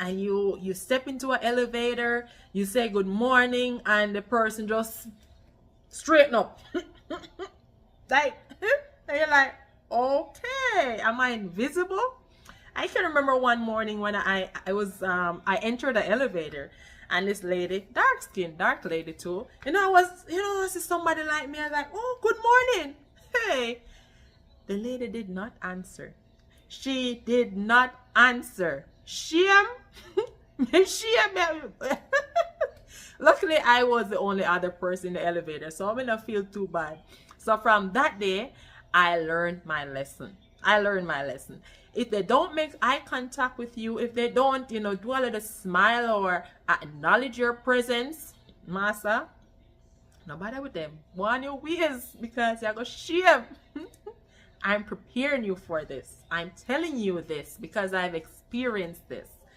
and you step into an elevator, you say good morning, and the person just straighten up. Like, and you're like, okay, am I invisible? I can remember one morning when I entered the elevator, and this lady, dark skin, dark lady too, I see somebody like me. I was like, oh, good morning. Hey, the lady did not answer. She did not answer. Shame. Shame. Luckily, I was the only other person in the elevator, so I didn't feel too bad. So from that day, I learned my lesson. If they don't make eye contact with you, if they don't, do a little smile or acknowledge your presence, massa, no bother with them. Go on your ways, because you're going to shame. I'm preparing you for this. I'm telling you this because I've experienced this.